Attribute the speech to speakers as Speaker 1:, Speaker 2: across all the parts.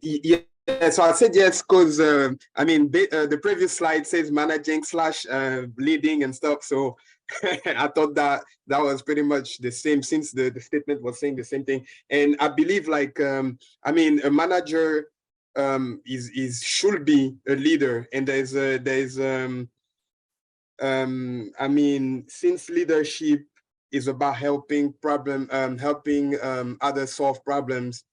Speaker 1: Yeah, so I said yes because I mean the previous slide says managing slash leading and stuff. So I thought that was pretty much the same since the statement was saying the same thing. And I believe like I mean a manager is should be a leader, and there's I mean since leadership is about helping others solve problems.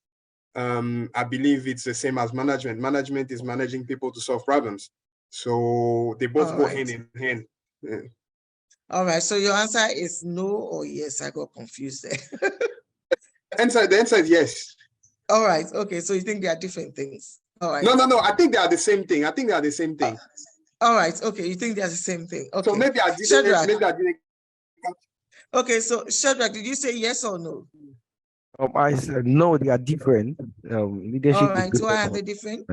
Speaker 1: I believe it's the same as management. Management is managing people to solve problems. So they both go hand in hand. Yeah.
Speaker 2: All right. So your answer is no or yes? I got confused there.
Speaker 1: The answer is yes.
Speaker 2: All right. Okay. So you think they are different things? All right.
Speaker 1: No. I think they are the same thing.
Speaker 2: All right. Okay. You think they are the same thing? Okay.
Speaker 1: So maybe I didn't.
Speaker 2: Okay. So Shadrach, did you say yes or no?
Speaker 3: I said no, they are different. Leadership.
Speaker 2: All right. So why are they different?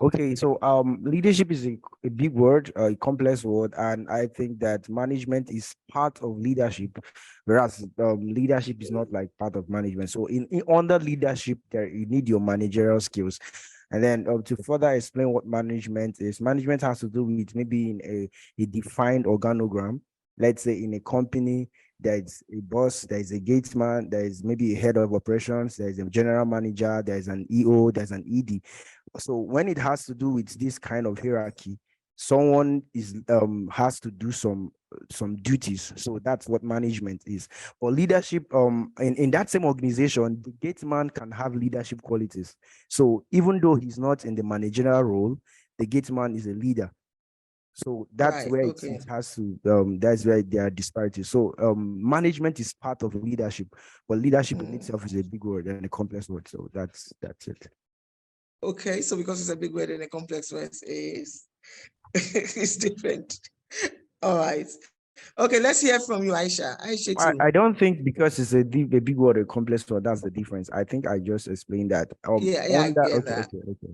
Speaker 3: Okay, so leadership is a big word, a complex word, and I think that management is part of leadership, whereas leadership is not like part of management. So in under leadership, there you need your managerial skills. And then to further explain what management is, management has to do with maybe in a defined organogram. Let's say in a company, there's a boss, there's a gatesman, there's maybe a head of operations, there's a general manager, there's an EO, there's an ED. So when it has to do with this kind of hierarchy, someone is has to do some duties. So that's what management is. For leadership, in that same organization, the gatesman can have leadership qualities. So even though he's not in the managerial role, the gatesman is a leader. So that's where it has to that's where there are disparities. So management is part of leadership, but leadership in itself is a big word and a complex word. So that's it.
Speaker 2: Okay, so because it's a big word and a complex word is it's different. All right. Okay, let's hear from you, Aisha. Aisha too.
Speaker 3: I don't think because it's a big word, a complex word, that's the difference. I think I just explained that.
Speaker 2: I get that.
Speaker 3: Okay,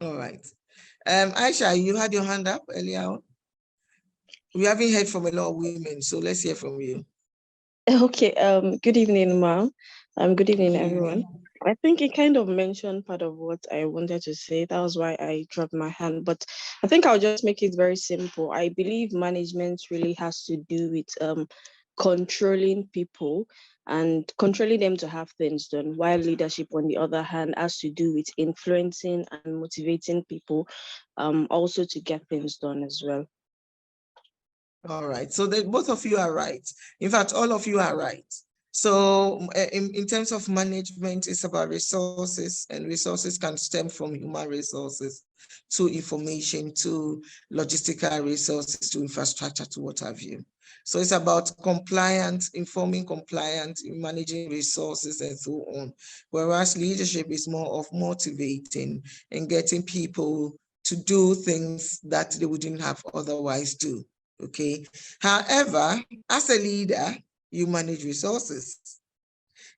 Speaker 2: all right. Aisha, you had your hand up earlier on. We haven't heard from a lot of women, so let's hear from you.
Speaker 4: Okay. Good evening, ma'am. Good evening, everyone. I think it kind of mentioned part of what I wanted to say. That was why I dropped my hand. But I think I'll just make it very simple. I believe management really has to do with controlling people and controlling them to have things done, while leadership, on the other hand, has to do with influencing and motivating people also to get things done as well.
Speaker 2: All right. So both of you are right. In fact, all of you are right. So in terms of management, it's about resources, and resources can stem from human resources to information, to logistical resources, to infrastructure, to what have you. So it's about compliance, informing compliance, managing resources and so on. Whereas leadership is more of motivating and getting people to do things that they wouldn't have otherwise do. Okay. However, as a leader, you manage resources.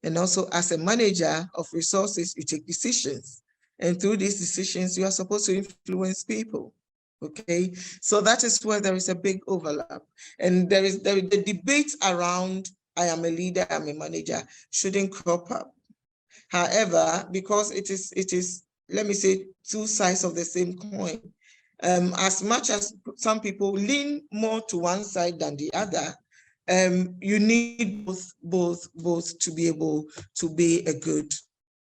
Speaker 2: And also as a manager of resources, you take decisions. And through these decisions, you are supposed to influence people. Okay. So that is where there is a big overlap. And the debate around I am a leader, I'm a manager shouldn't crop up. However, because it is, let me say, two sides of the same coin. As much as some people lean more to one side than the other, you need both to be able to be a good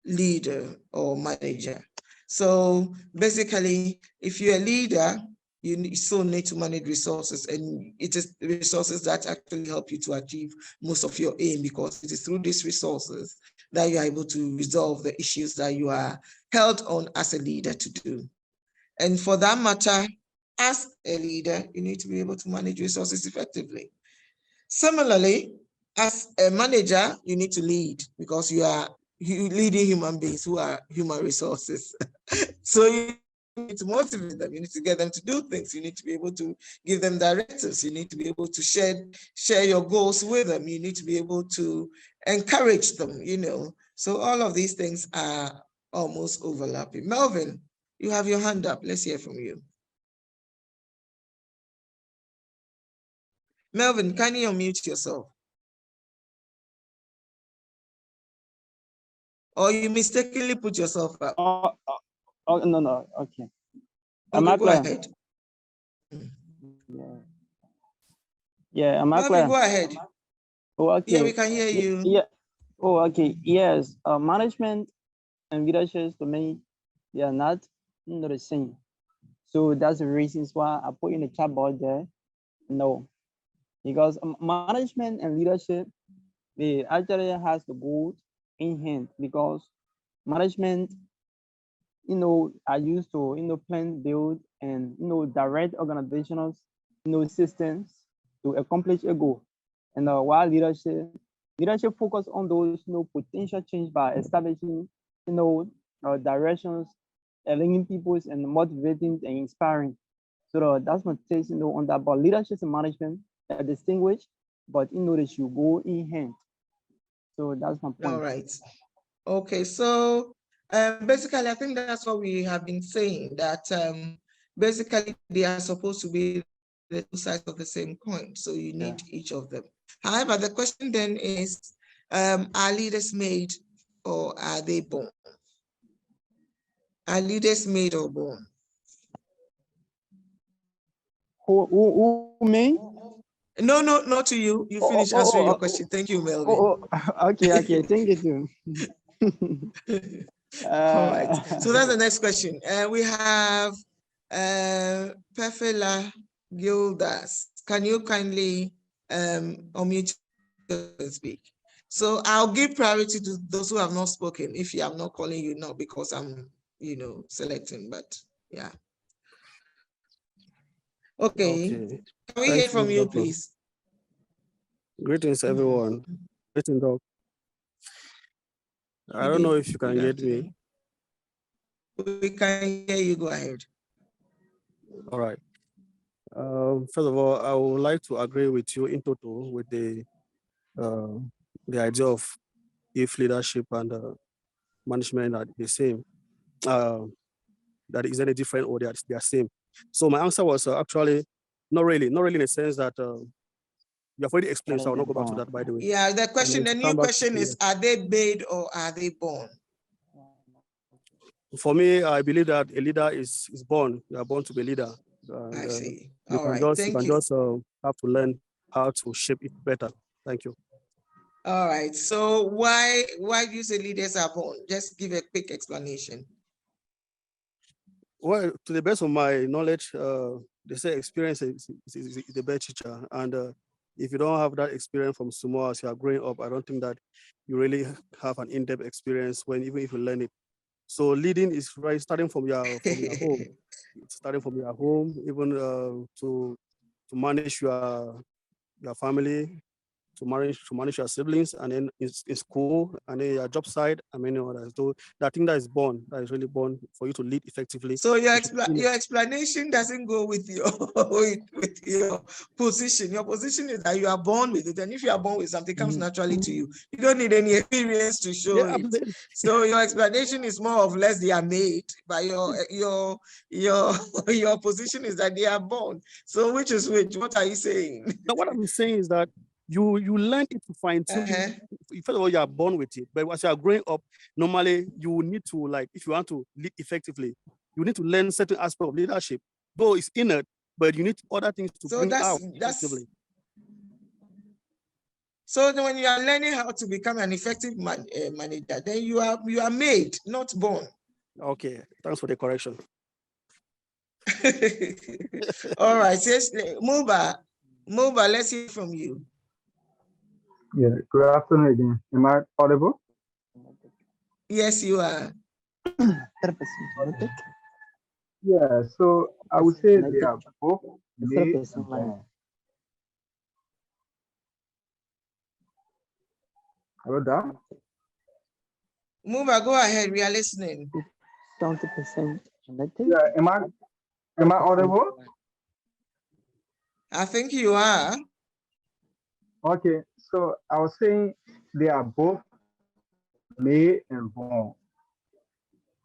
Speaker 2: leader or manager. So basically, if you're a leader, you still need to manage resources, and it is resources that actually help you to achieve most of your aim, because it is through these resources that you are able to resolve the issues that you are held on as a leader to do. And for that matter, as a leader, you need to be able to manage resources effectively. Similarly, as a manager, you need to lead, because you are leading human beings who are human resources. So you need to motivate them. You need to get them to do things. You need to be able to give them directives. You need to be able to share your goals with them. You need to be able to encourage them, So all of these things are almost overlapping. Melvin, you have your hand up. Let's hear from you. Melvin, can you unmute yourself? Or you mistakenly put yourself up?
Speaker 5: Oh, no, okay.
Speaker 2: Am I clear? Go ahead.
Speaker 5: Yeah, am I clear?
Speaker 2: Go ahead.
Speaker 5: Oh, okay.
Speaker 2: Yeah, we can hear you.
Speaker 5: Yeah. Oh, okay. Yes. Management and leadership, to me, they are not the same. So that's the reasons why I put in the chat board there. No, because management and leadership, they actually has to go in hand, because management, are used to, plan, build, and, direct organizational, systems to accomplish a goal. And while leadership focus on those, potential change by establishing, directions, linking people and motivating and inspiring. So that's my take, on that. But leadership and management are distinguished, but they should go in hand. So that's my point.
Speaker 2: All right. Okay, so basically, I think that's what we have been saying, that basically they are supposed to be the two sides of the same coin. So you need each of them. However, the question then is, are leaders made or are they born? Are leaders made or born?
Speaker 5: Who me?
Speaker 2: No, not to you. You finished answering your question. Thank you, Melvin.
Speaker 5: Okay. Thank you too.
Speaker 2: All right. So that's the next question. We have Perfela Gildas. Can you kindly unmute and speak? So I'll give priority to those who have not spoken. If I'm not calling you now because I'm, selecting, but yeah. Okay. Can we hear from you, please?
Speaker 6: Greetings, everyone. Greetings, Doc. I don't know if you can get me.
Speaker 2: We can hear you. Go ahead.
Speaker 6: All right. First of all, I would like to agree with you in total with the idea of if leadership and management are the same. That is any different or they are same. So my answer was actually not really in the sense that you have already explained, so I will not go back to that, by the way.
Speaker 2: Yeah, the question, the new question is, are they made or are they born?
Speaker 6: For me, I believe that a leader is born. You are born to be a leader.
Speaker 2: I see.
Speaker 6: You
Speaker 2: All right,
Speaker 6: thank you. Just have to learn how to shape it better. Thank you.
Speaker 2: All right. So why do you say leaders are born? Just give a quick explanation.
Speaker 6: Well, to the best of my knowledge, they say experience is the best teacher. And if you don't have that experience from small as you are growing up, I don't think that you really have an in-depth experience even if you learn it. So leading is right starting from your home. It's starting from your home, even to manage your family, to manage your siblings, and then in school, and then your job site, and many others. So I think that is really born for you to lead effectively.
Speaker 2: So your explanation doesn't go with your with your position. Your position is that you are born with it, and if you are born with something, it comes naturally to you. You don't need any experience to show it. So your explanation is more or less they are made, but your position is that they are born. So which is which? What are you saying?
Speaker 6: Now, what I'm saying is that you learn it to fine tune. First of all, you are born with it, but as you are growing up, normally you need to, like, if you want to lead effectively, you need to learn certain aspects of leadership. Though it's innate, but you need other things to bring out effectively.
Speaker 2: So when you are learning how to become an effective manager, then you are made, not born.
Speaker 6: Okay, thanks for the correction.
Speaker 2: All right, yes, Muba, let's hear from you.
Speaker 7: Yeah, good afternoon again. Am I audible?
Speaker 2: Yes, you are.
Speaker 7: Yeah, so I would say they are both made and born. Hello, Dan?
Speaker 2: Muba, go ahead. We are listening.
Speaker 5: 20%.
Speaker 7: Yeah, am I audible?
Speaker 2: I think you are.
Speaker 7: Okay, so I was saying they are both made and born.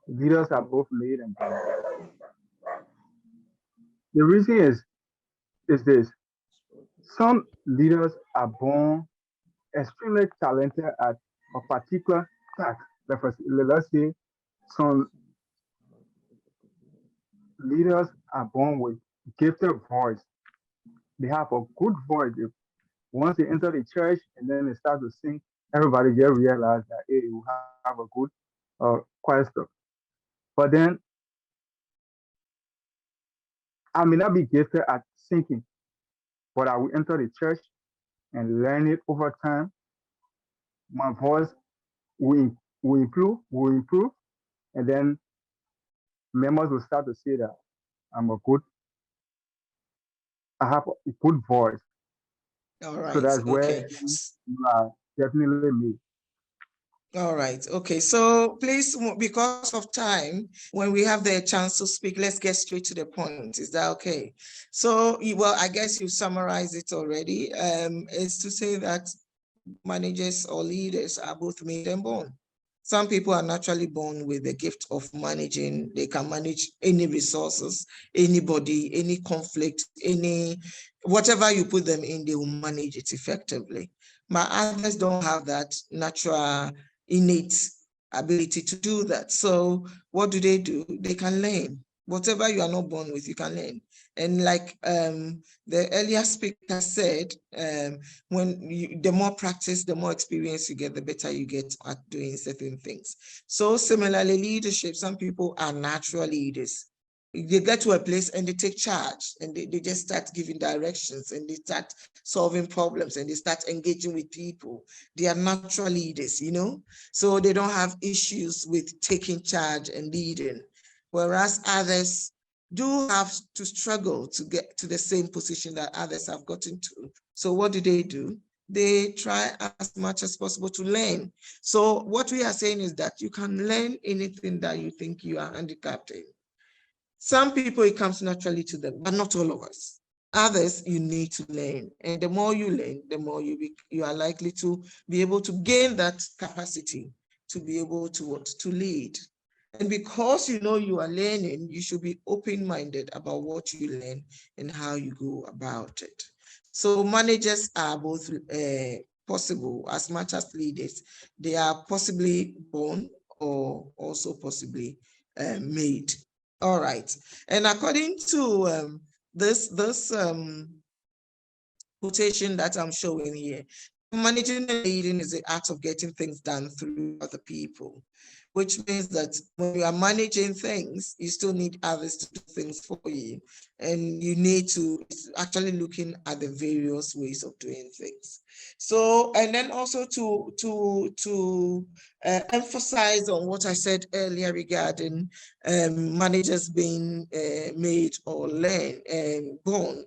Speaker 7: Leaders are both made and born. The reason is this. Some leaders are born extremely talented at a particular task. let's say some leaders are born with gifted voice. They have a good voice. Once they enter the church and then they start to sing, everybody just realize that hey, you have a good choir stuff. But then I may not be gifted at singing, but I will enter the church and learn it over time. My voice will improve, and then members will start to say that I'm a good, I have a good voice.
Speaker 2: All
Speaker 7: So
Speaker 2: right.
Speaker 7: that's where
Speaker 2: Okay.
Speaker 7: you are definitely me.
Speaker 2: All right. Okay. So please, because of time, when we have the chance to speak, let's get straight to the point. Is that okay? So, well, I guess you summarized it already. It's to say that managers or leaders are both made and born. Some people are naturally born with the gift of managing. They can manage any resources, anybody, any conflict, whatever you put them in, they will manage it effectively. But others don't have that natural, innate ability to do that. So what do? They can learn. Whatever you are not born with, you can learn. And like the earlier speaker said, the more practice, the more experience you get, the better you get at doing certain things. So similarly, leadership, some people are natural leaders. They get to a place and they take charge and they just start giving directions and they start solving problems and they start engaging with people. They are natural leaders, you know, so they don't have issues with taking charge and leading. Whereas others do have to struggle to get to the same position that others have gotten to. So what do? They try as much as possible to learn. So what we are saying is that you can learn anything that you think you are handicapped in. Some people, it comes naturally to them, but not all of us. Others, you need to learn. And the more you learn, the more you are likely to be able to gain that capacity to be able to lead. And because you know you are learning, you should be open-minded about what you learn and how you go about it. So managers are both possible as much as leaders. They are possibly born or also possibly made. All right. And according to this quotation that I'm showing here, managing and leading is the art of getting things done through other people, which means that when you are managing things, you still need others to do things for you. And you need to actually looking at the various ways of doing things. So, and then also to emphasize on what I said earlier regarding managers being made or learned and born.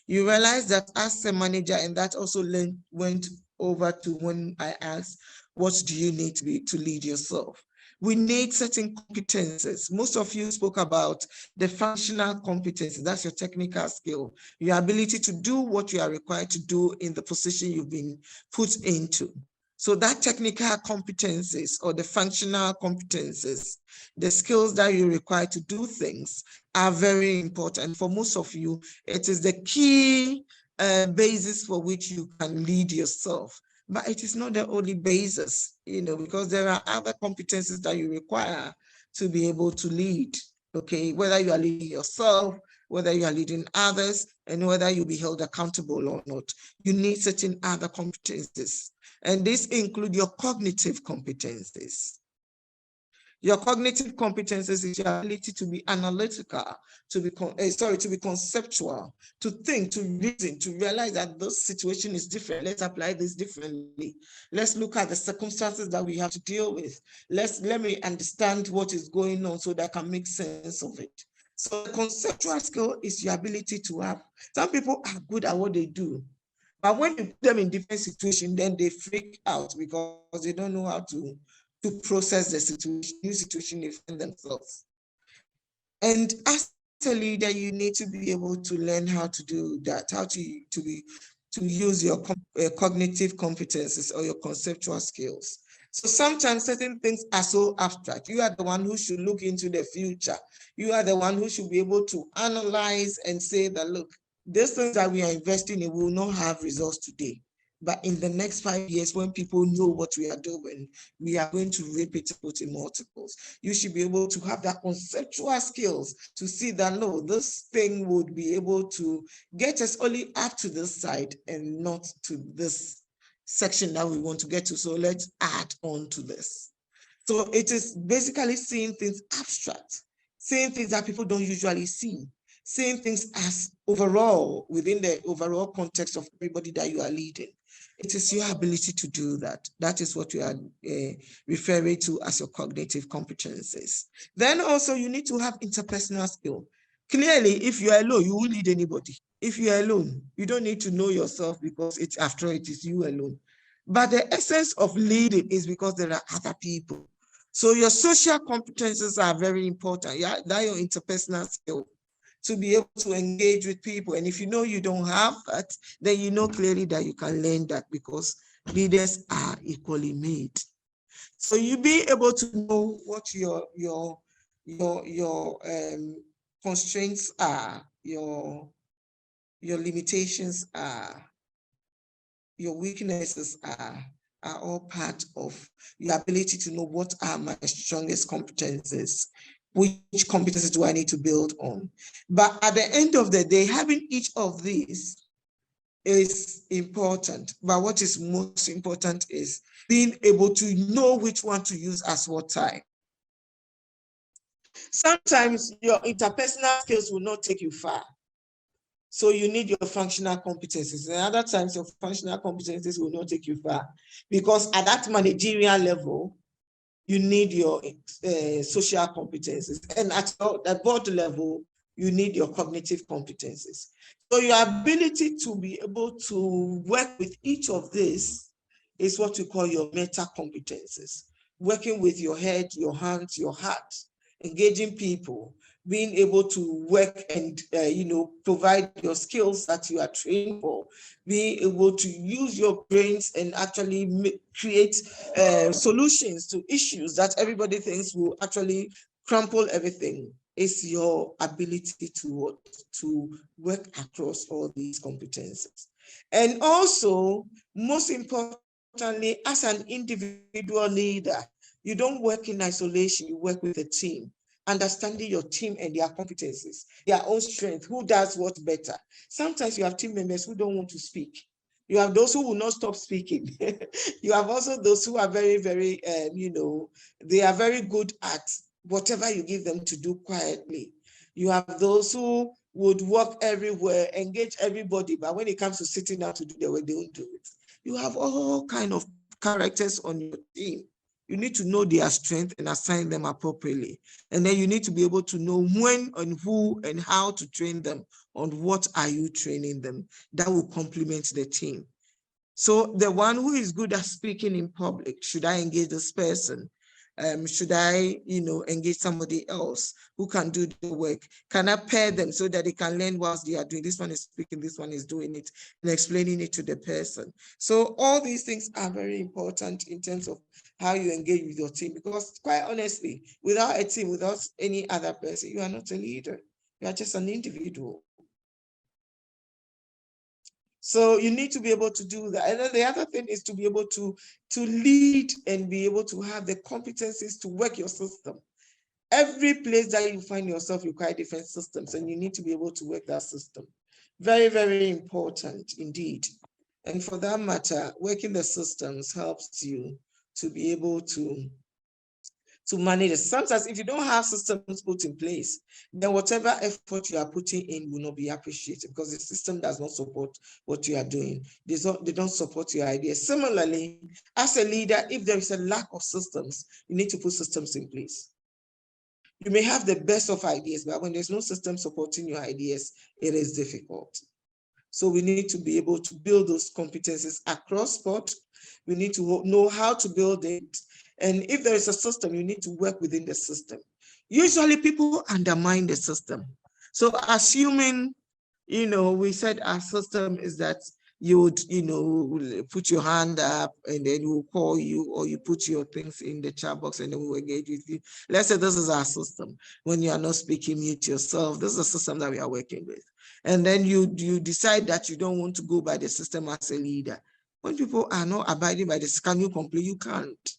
Speaker 2: You realize that as a manager, and that also went over to when I asked, what do you need to lead yourself? We need certain competences. Most of you spoke about the functional competences. That's your technical skill, your ability to do what you are required to do in the position you've been put into. So that technical competences or the functional competences, the skills that you require to do things are very important. For most of you, it is the key basis for which you can lead yourself. But it is not the only basis, you know, because there are other competencies that you require to be able to lead, okay? Whether you are leading yourself, whether you are leading others, and whether you'll be held accountable or not, you need certain other competencies. And this include your cognitive competencies. Your cognitive competences is your ability to be analytical, to be conceptual, to think, to reason, to realize that this situation is different. Let's apply this differently. Let's look at the circumstances that we have to deal with. Let me understand what is going on so that I can make sense of it. So the conceptual skill is your ability to have. Some people are good at what they do, but when you put them in different situations, then they freak out because they don't know how to process the situation, new situation they find themselves. And as a leader, you need to be able to learn how to do that, how to use your cognitive competences or your conceptual skills. So sometimes certain things are so abstract. You are the one who should look into the future. You are the one who should be able to analyze and say that, look, these things that we are investing in will not have results today. But in the next 5 years, when people know what we are doing, we are going to reap it in multiples. You should be able to have that conceptual skills to see that, no, this thing would be able to get us only up to this side and not to this section that we want to get to. So let's add on to this. So it is basically seeing things abstract, seeing things that people don't usually see, seeing things as overall within the overall context of everybody that you are leading. It is your ability to do that. That is what you are referring to as your cognitive competencies. Then also you need to have interpersonal skill. Clearly, if you are alone, you won't lead anybody. If you are alone, you don't need to know yourself because it's after all, it is you alone. But the essence of leading is because there are other people. So your social competences are very important. Yeah, that your interpersonal skill to be able to engage with people. And if you know you don't have that, then you know clearly that you can learn that because leaders are equally made. So you be able to know what your constraints are, your limitations are, your weaknesses are all part of your ability to know what are my strongest competencies, which competencies do I need to build on. But at the end of the day, having each of these is important. But what is most important is being able to know which one to use as what time. Sometimes your interpersonal skills will not take you far. So you need your functional competencies. And other times your functional competencies will not take you far because at that managerial level, you need your social competencies. And at the board level, you need your cognitive competencies. So your ability to be able to work with each of these is what we call your meta competencies. Working with your head, your hands, your heart, engaging people, being able to work and provide your skills that you are trained for, being able to use your brains and actually create solutions to issues that everybody thinks will actually crumple everything. Is your ability to work across all these competencies. And also, most importantly, as an individual leader, you don't work in isolation, you work with a team. Understanding your team and their competencies, their own strength, who does what better. Sometimes you have team members who don't want to speak. You have those who will not stop speaking. You have also those who are very, very, they are very good at whatever you give them to do quietly. You have those who would walk everywhere, engage everybody, but when it comes to sitting down to do the work, they won't do it. You have all kinds of characters on your team. You need to know their strength and assign them appropriately. And then you need to be able to know when and who and how to train them on what are you training them. That will complement the team. So the one who is good at speaking in public, should I engage this person? Should I, engage somebody else who can do the work? Can I pair them so that they can learn whilst they are doing? This one is speaking, this one is doing it, and explaining it to the person. So all these things are very important in terms of how you engage with your team, because quite honestly, without a team, without any other person, you are not a leader. You are just an individual. So you need to be able to do that. And then the other thing is to be able to lead and be able to have the competencies to work your system. Every place that you find yourself requires different systems, and you need to be able to work that system. Very, very important indeed. And for that matter, working the systems helps you to be able to manage it. Sometimes if you don't have systems put in place, then whatever effort you are putting in will not be appreciated because the system does not support what you are doing. They don't support your ideas. Similarly, as a leader, if there is a lack of systems, you need to put systems in place. You may have the best of ideas, but when there's no system supporting your ideas, it is difficult. So we need to be able to build those competencies across board. We need to know how to build it. And if there is a system, you need to work within the system. Usually people undermine the system. So assuming, we said our system is that you would, put your hand up and then we'll call you, or you put your things in the chat box and then we'll engage with you. Let's say this is our system. When you are not speaking, mute yourself. This is a system that we are working with. And then you decide that you don't want to go by the system as a leader. When people are not abiding by this, can you complain? You can't.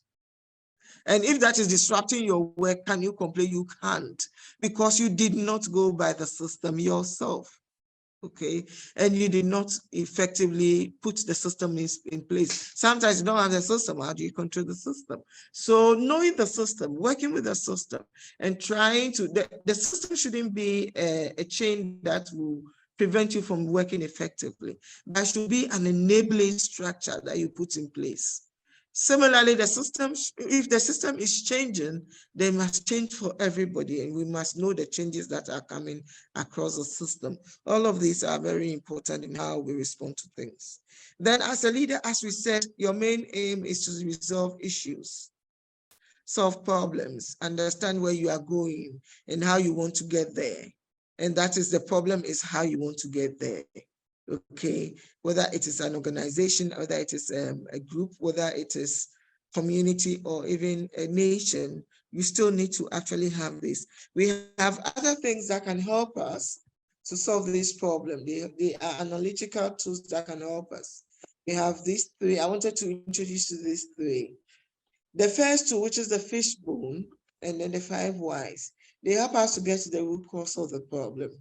Speaker 2: And if that is disrupting your work, can you complain? You can't, because you did not go by the system yourself. Okay, and you did not effectively put the system in place. Sometimes you don't have the system. How do you control the system? So knowing the system, working with the system, and trying to, the system shouldn't be a chain that will prevent you from working effectively. There should be an enabling structure that you put in place. Similarly, the system, if the system is changing, they must change for everybody, and we must know the changes that are coming across the system. All of these are very important in how we respond to things. Then as a leader, as we said, your main aim is to resolve issues, solve problems, understand where you are going and how you want to get there. And that is the problem, is how you want to get there. Okay, whether it is an organization, whether it is a group, whether it is community or even a nation, you still need to actually have this. We have other things that can help us to solve this problem. They are analytical tools that can help us. We have these three. I wanted to introduce you these three. The first two, which is the fishbone, and then the 5 whys, they help us to get to the root cause of the problem.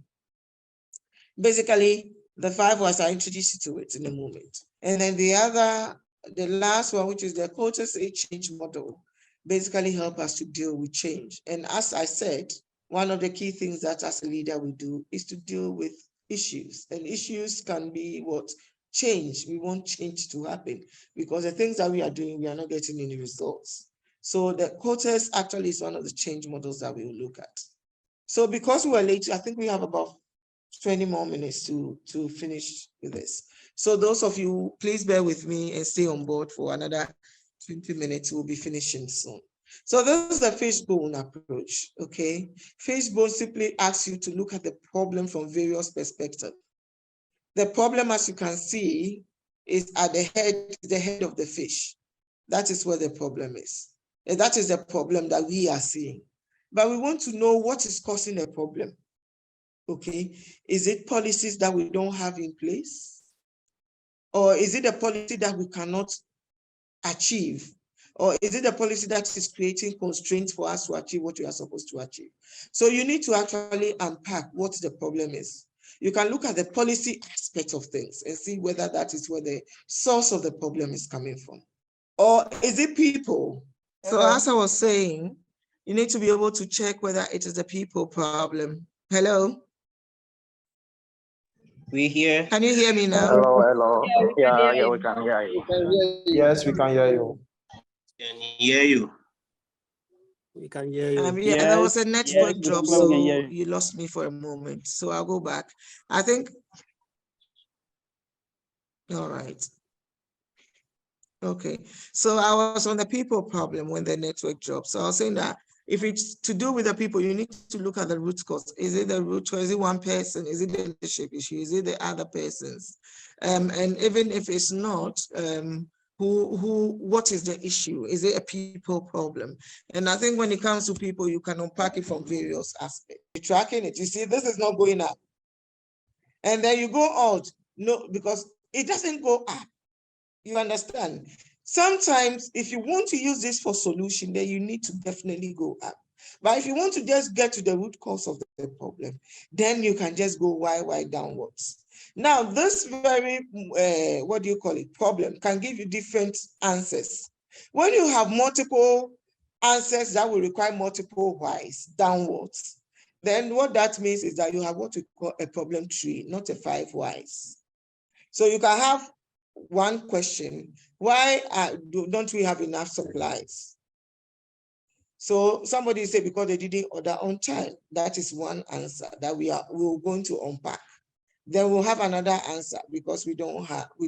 Speaker 2: Basically, the 5 whys, I introduce you to it in a moment. And then the last one, which is the Coaches A change model, basically help us to deal with change. And as I said, one of the key things that as a leader we do is to deal with issues. And issues can be what? Change. We want change to happen, because the things that we are doing, we are not getting any results. So the Coaches actually is one of the change models that we will look at. So because we are late, I think we have about 20 more minutes to finish with this. So those of you, please bear with me and stay on board for another 20 minutes. We'll be finishing soon. So this is the fishbone approach, okay? Fishbone simply asks you to look at the problem from various perspectives. The problem, as you can see, is at the head of the fish. That is where the problem is. And that is the problem that we are seeing. But we want to know what is causing the problem. Okay, is it policies that we don't have in place? Or is it a policy that we cannot achieve? Or is it a policy that is creating constraints for us to achieve what we are supposed to achieve? So you need to actually unpack what the problem is. You can look at the policy aspect of things and see whether that is where the source of the problem is coming from. Or is it people? So as I was saying, you need to be able to check whether it is a people problem. Hello?
Speaker 8: We hear.
Speaker 2: Can you hear me now?
Speaker 9: Hello.
Speaker 8: Yeah,
Speaker 9: We can hear you.
Speaker 10: Yes, we can hear you.
Speaker 8: Can hear you.
Speaker 6: We can hear you.
Speaker 2: Yeah, there was a network drop,
Speaker 5: we can
Speaker 2: so
Speaker 5: hear you.
Speaker 2: you lost me for a moment. So I'll go back. I think, all right. Okay, so I was on the people problem when the network dropped. So I was saying that if it's to do with the people, you need to look at the root cause. Is it the root cause? Is it one person? Is it the leadership issue? Is it the other persons? And even if it's not, what is the issue? Is it a people problem? And I think when it comes to people, you can unpack it from various aspects. You're tracking it. You see, this is not going up. And then you go out, no, because it doesn't go up. You understand? Sometimes if you want to use this for solution, then you need to definitely go up. But if you want to just get to the root cause of the problem, then you can just go why downwards. Now, this very, what do you call it, problem can give you different answers. When you have multiple answers that will require multiple whys downwards, then what that means is that you have what we call a problem tree, not a 5 whys. So you can have one question: why don't we have enough supplies? So somebody say because they didn't order on time. That is one answer that we're going to unpack. Then we'll have another answer because because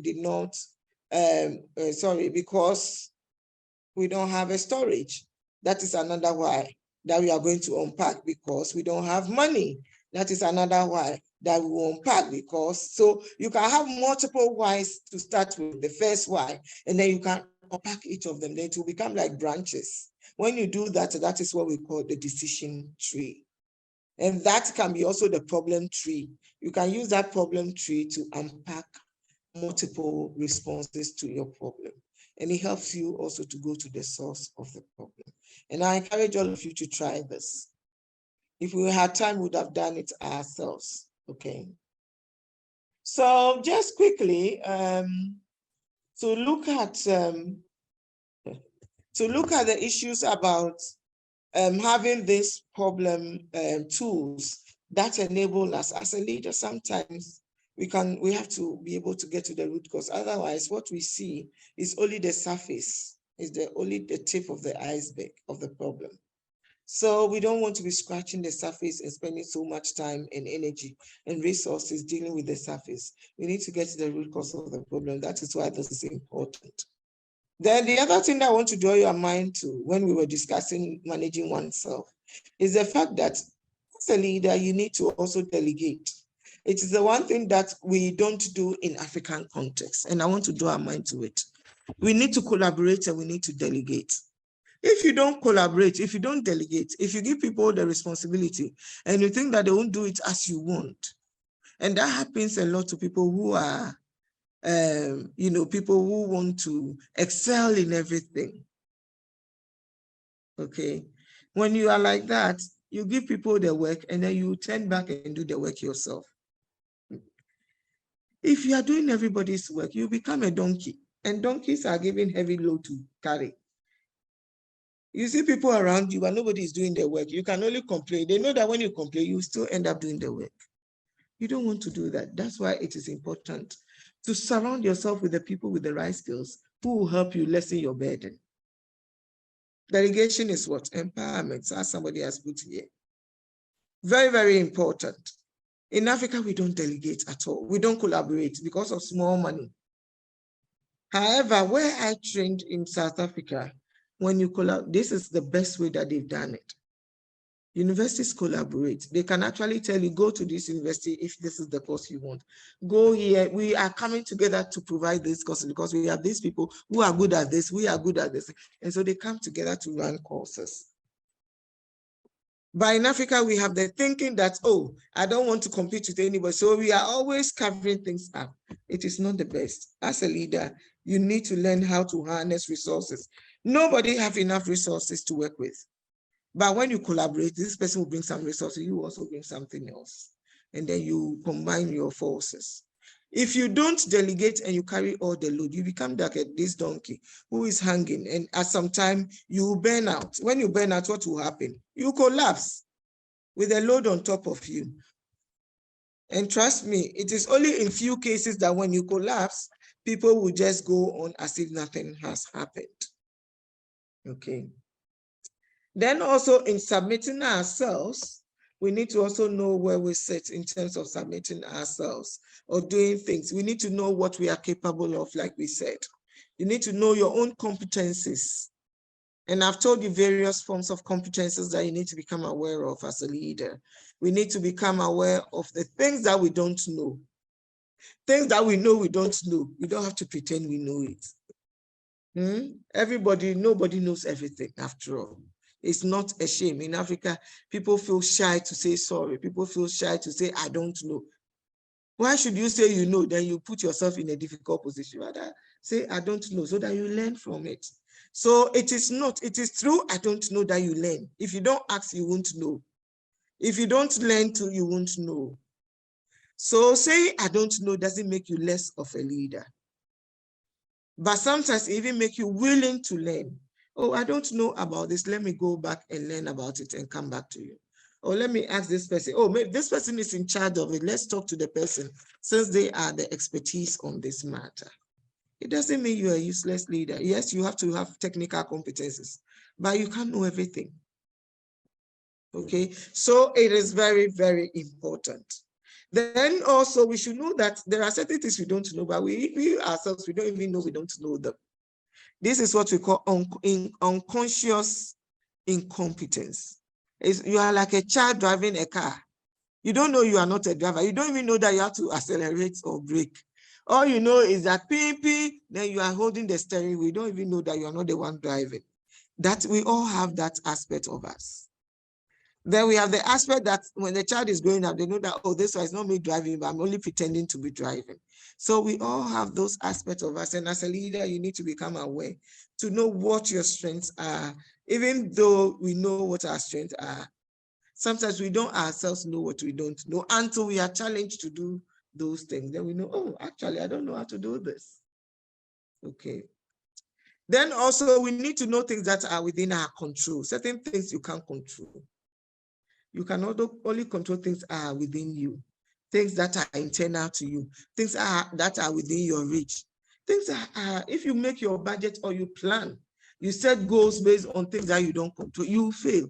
Speaker 2: we don't have a storage. That is another why that we are going to unpack, because we don't have money. That is another why that we will unpack, because, so you can have multiple whys to start with, the first why, and then you can unpack each of them. Then it will become like branches. When you do that, that is what we call the decision tree. And that can be also the problem tree. You can use that problem tree to unpack multiple responses to your problem. And it helps you also to go to the source of the problem. And I encourage all of you to try this. If we had time, we would have done it ourselves, okay? So just quickly, to look at the issues about having this problem tools that enable us as a leader. Sometimes we have to be able to get to the root cause. Otherwise, what we see is only the surface, only the tip of the iceberg of the problem. So we don't want to be scratching the surface and spending so much time and energy and resources dealing with the surface. We need to get to the root cause of the problem. That is why this is important. Then the other thing that I want to draw your mind to when we were discussing managing oneself is the fact that as a leader, you need to also delegate. It is the one thing that we don't do in African context, and I want to draw our mind to it. We need to collaborate and we need to delegate. If you don't collaborate, if you don't delegate, if you give people the responsibility and you think that they won't do it as you want, and that happens a lot to people who are, people who want to excel in everything. Okay. When you are like that, you give people the work and then you turn back and do the work yourself. If you are doing everybody's work, you become a donkey, and donkeys are given heavy load to carry. You see people around you and nobody is doing their work. You can only complain. They know that when you complain, you still end up doing the work. You don't want to do that. That's why it is important to surround yourself with the people with the right skills who will help you lessen your burden. Delegation is what? Empowerment, as somebody has put here. Very, very important. In Africa, we don't delegate at all. We don't collaborate because of small money. However, where I trained in South Africa, when you collaborate, this is the best way that they've done it. Universities collaborate. They can actually tell you, go to this university if this is the course you want. Go here. We are coming together to provide this course because we have these people who are good at this, we are good at this. And so they come together to run courses. But in Africa, we have the thinking that, oh, I don't want to compete with anybody. So we are always covering things up. It is not the best. As a leader, you need to learn how to harness resources. Nobody have enough resources to work with. But when you collaborate, this person will bring some resources, you also bring something else. And then you combine your forces. If you don't delegate and you carry all the load, you become like this donkey who is hanging, and at some time you burn out. When you burn out, what will happen? You collapse with a load on top of you. And trust me, it is only in few cases that when you collapse, people will just go on as if nothing has happened. Okay. Then also in submitting ourselves, we need to also know where we sit in terms of submitting ourselves or doing things. We need to know what we are capable of, like we said. You need to know your own competencies. And I've told you various forms of competencies that you need to become aware of as a leader. We need to become aware of the things that we don't know. Things that we know we don't know. We don't have to pretend we know it. Nobody knows everything after all. It's not a shame. In Africa, people feel shy to say sorry. People feel shy to say, I don't know. Why should you say you know? Then you put yourself in a difficult position. Rather, say, I don't know, so that you learn from it. So it is through I don't know that you learn. If you don't ask, you won't know. If you don't learn to, you won't know. So saying I don't know doesn't make you less of a leader. But sometimes it even make you willing to learn. Oh, I don't know about this. Let me go back and learn about it and come back to you. Or let me ask this person, oh, maybe this person is in charge of it. Let's talk to the person since they are the expertise on this matter. It doesn't mean you're a useless leader. Yes, you have to have technical competencies, but you can't know everything. Okay, so it is very, very important. Then also we should know that there are certain things we don't know, but we ourselves, we don't even know we don't know them. This is what we call unconscious incompetence. You are like a child driving a car. You don't know you are not a driver. You don't even know that you have to accelerate or brake. All you know is that then you are holding the steering wheel. You don't even know that you are not the one driving. That we all have that aspect of us. Then we have the aspect that when the child is growing up, they know that, oh, this one is not me driving, but I'm only pretending to be driving. So we all have those aspects of us. And as a leader, you need to become aware to know what your strengths are. Even though we know what our strengths are, sometimes we don't ourselves know what we don't know until we are challenged to do those things. Then we know, oh, actually, I don't know how to do this. Okay. Then also we need to know things that are within our control. Certain things you can't control. You can only control things that are within you, things that are internal to you, things that are within your reach. Things that are, if you make your budget or you plan, you set goals based on things that you don't control, you fail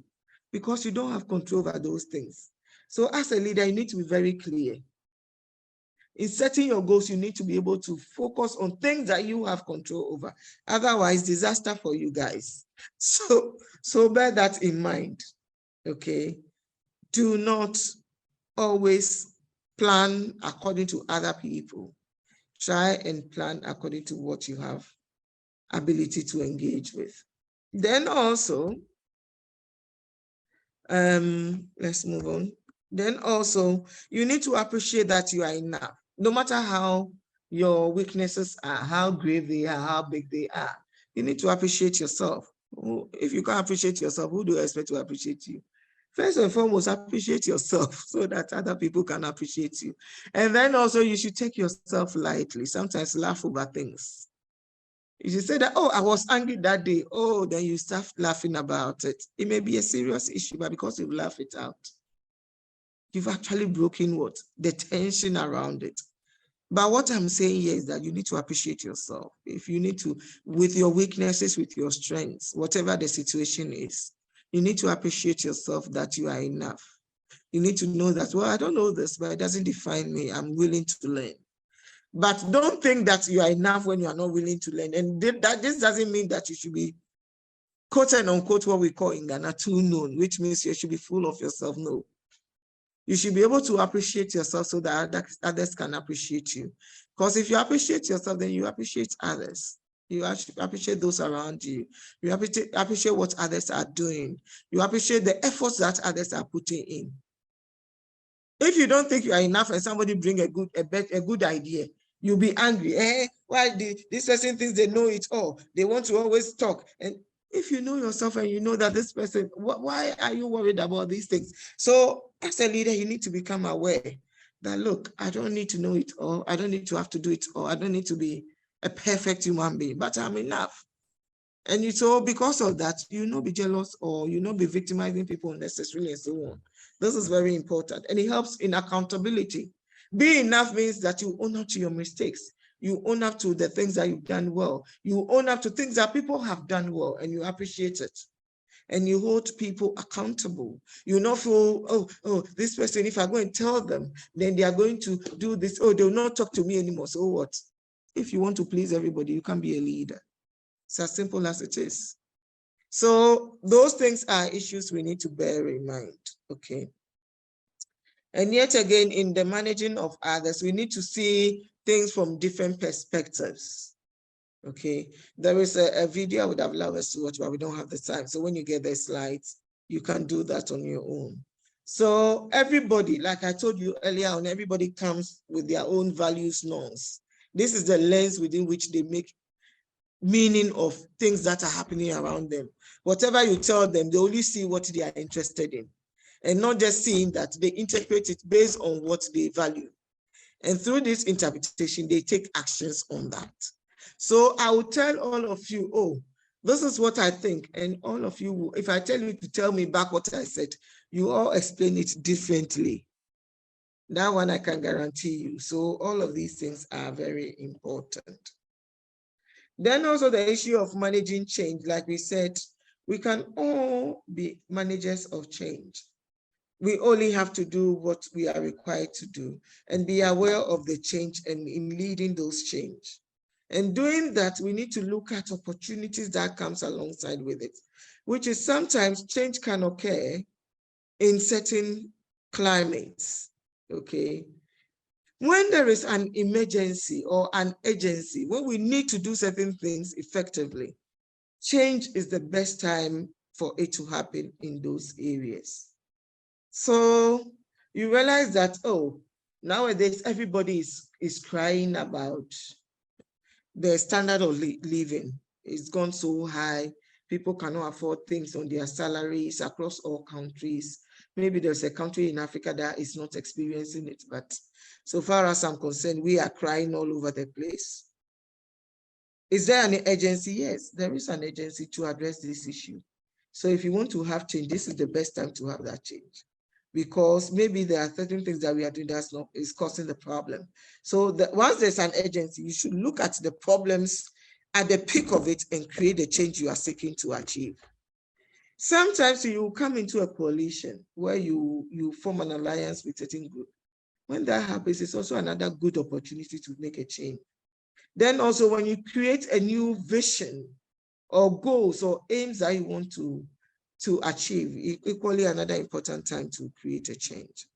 Speaker 2: because you don't have control over those things. So as a leader, you need to be very clear. In setting your goals, you need to be able to focus on things that you have control over. Otherwise, disaster for you guys. So bear that in mind, okay? Do not always plan according to other people. Try and plan according to what you have ability to engage with. Then also, let's move on. Then also, you need to appreciate that you are enough. No matter how your weaknesses are, how grave they are, how big they are, you need to appreciate yourself. If you can't appreciate yourself, who do you expect to appreciate you? First and foremost, appreciate yourself so that other people can appreciate you. And then also you should take yourself lightly. Sometimes laugh over things. You should say that, oh, I was angry that day. Oh, then you start laughing about it. It may be a serious issue, but because you laugh it out, you've actually broken what? The tension around it. But what I'm saying here is that you need to appreciate yourself. If you need to, with your weaknesses, with your strengths, whatever the situation is, you need to appreciate yourself that you are enough. You need to know that, well, I don't know this, but it doesn't define me. I'm willing to learn. But don't think that you are enough when you are not willing to learn. And that this doesn't mean that you should be, quote and unquote, what we call in Ghana, too known, which means you should be full of yourself. No. You should be able to appreciate yourself so that others can appreciate you. Because if you appreciate yourself, then you appreciate others. You appreciate those around you. You appreciate what others are doing. You appreciate the efforts that others are putting in. If you don't think you are enough and somebody bring a good idea, you'll be angry. Why this person thinks they know it all? They want to always talk. And if you know yourself and you know that this person, why are you worried about these things? So as a leader, you need to become aware that, look, I don't need to know it all. I don't need to have to do it all. I don't need to be a perfect human being, but I'm enough. And so because of that, you not be jealous or you not be victimizing people unnecessarily and so on. This is very important. And it helps in accountability. Being enough means that you own up to your mistakes. You own up to the things that you've done well. You own up to things that people have done well and you appreciate it. And you hold people accountable. You not feel, oh, this person, if I go and tell them, then they are going to do this. Oh, they'll not talk to me anymore. So what? If you want to please everybody, you can't be a leader. It's as simple as it is. So those things are issues we need to bear in mind, okay? And yet again, in the managing of others, we need to see things from different perspectives, okay? There is a video I would have loved us to watch, but we don't have the time. So when you get the slides, you can do that on your own. So everybody, like I told you earlier on, everybody comes with their own values, norms. This is the lens within which they make meaning of things that are happening around them. Whatever you tell them, they only see what they are interested in and not just seeing that. They interpret it based on what they value. And through this interpretation, they take actions on that. So I will tell all of you, oh, this is what I think. And all of you, if I tell you to tell me back what I said, you all explain it differently. That one I can guarantee you. So all of these things are very important. Then also the issue of managing change, like we said, we can all be managers of change. We only have to do what we are required to do and be aware of the change and in leading those change. And doing that, we need to look at opportunities that comes alongside with it, which is sometimes change can occur in certain climates, okay? When there is an emergency or an urgency, when we need to do certain things effectively, change is the best time for it to happen in those areas. So you realize that, oh, nowadays everybody is crying about the standard of living. It's gone so high. People cannot afford things on their salaries across all countries. Maybe there's a country in Africa that is not experiencing it, but so far as I'm concerned, we are crying all over the place. Is there an agency? Yes, there is an agency to address this issue. So if you want to have change, this is the best time to have that change, because maybe there are certain things that we are doing that's not is causing the problem. So once there's an agency, you should look at the problems at the peak of it and create the change you are seeking to achieve. Sometimes you come into a coalition where you form an alliance with a certain group. When that happens, it's also another good opportunity to make a change. Then also when you create a new vision or goals or aims that you want to achieve, equally another important time to create a change.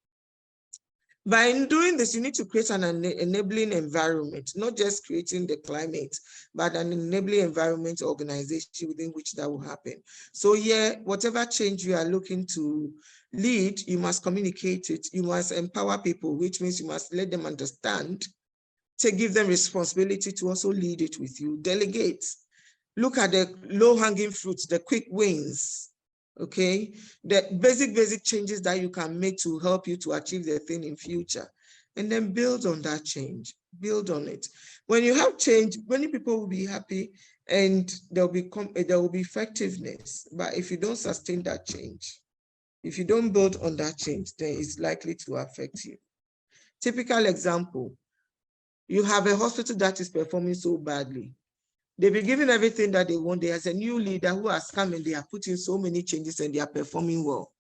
Speaker 2: By doing this, you need to create an enabling environment, not just creating the climate, but an enabling environment organization within which that will happen. So yeah, whatever change you are looking to lead, you must communicate it. You must empower people, which means you must let them understand, to give them responsibility to also lead it with you. Delegate. Look at the low-hanging fruits, the quick wins, okay? The basic changes that you can make to help you to achieve the thing in future. And then build on that change, build on it. When you have change, many people will be happy and there will be effectiveness. But if you don't sustain that change, if you don't build on that change, then it's likely to affect you. Typical example, you have a hospital that is performing so badly. They've been given everything that they want. There's a new leader who has come and they are putting so many changes and they are performing well.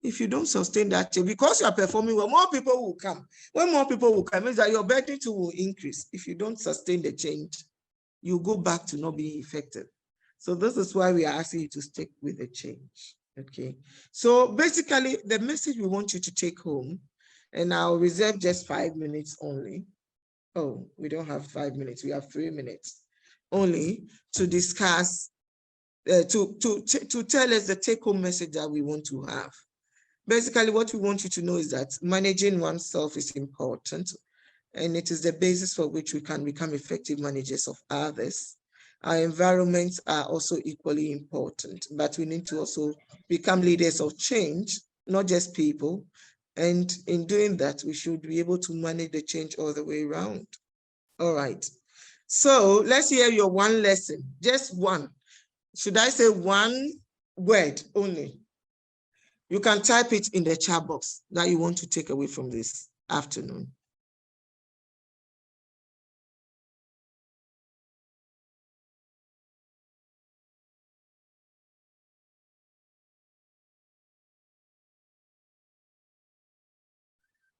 Speaker 2: If you don't sustain that change, because you are performing well, more people will come. When more people will come, it means that your burden too will increase. If you don't sustain the change, you go back to not being effective. So this is why we are asking you to stick with the change, okay? So basically, the message we want you to take home, and I'll reserve just 5 minutes only. Oh, we don't have 5 minutes, we have 3 minutes only to discuss, to tell us the take-home message that we want to have. Basically, what we want you to know is that managing oneself is important, and it is the basis for which we can become effective managers of others. Our environments are also equally important, but we need to also become leaders of change, not just people. And in doing that, we should be able to manage the change all the way around. All right. So let's hear your one lesson, just one. Should I say one word only? You can type it in the chat box that you want to take away from this afternoon.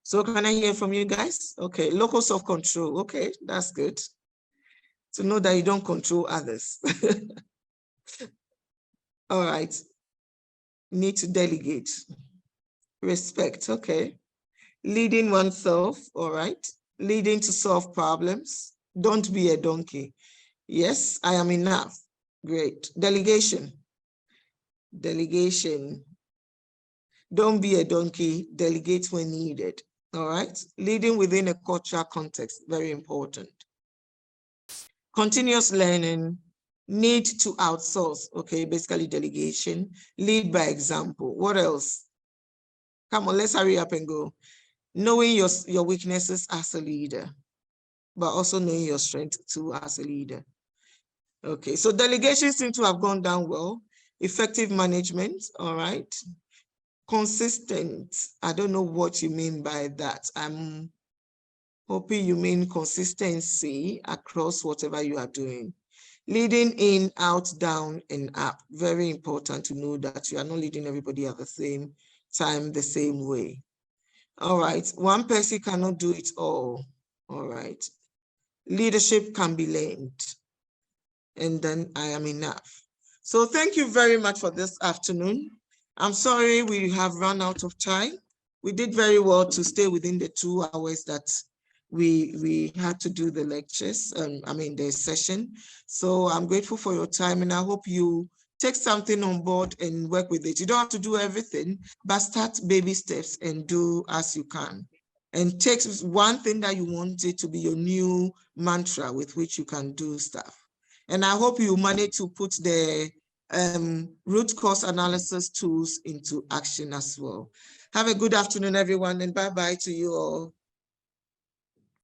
Speaker 2: So can I hear from you guys? Okay, local self-control. Okay, that's good. To know that you don't control others. All right. Need to delegate. Respect, okay. Leading oneself, all right. Leading to solve problems. Don't be a donkey. Yes, I am enough. Great. Delegation. Delegation. Don't be a donkey. Delegate when needed. All right. Leading within a cultural context. Very important. Continuous learning. Need to outsource. Okay, basically delegation. Lead by example. What else? Come on, let's hurry up and go. Knowing your weaknesses as a leader, but also knowing your strength too as a leader. Okay, so delegation seems to have gone down well. Effective management, all right. Consistent, I don't know what you mean by that. I'm hoping you mean consistency across whatever you are doing. Leading in, out, down, and up. Very important to know that you are not leading everybody at the same time, the same way. All right, one person cannot do it all. All right, leadership can be learned. And then I am enough. So thank you very much for this afternoon. I'm sorry we have run out of time. We did very well to stay within the 2 hours that we had to do the lectures, the session. So I'm grateful for your time and I hope you take something on board and work with it. You don't have to do everything, but start baby steps and do as you can. And take one thing that you want it to be your new mantra with which you can do stuff. And I hope you manage to put the root cause analysis tools into action as well. Have a good afternoon, everyone, and bye-bye to you all.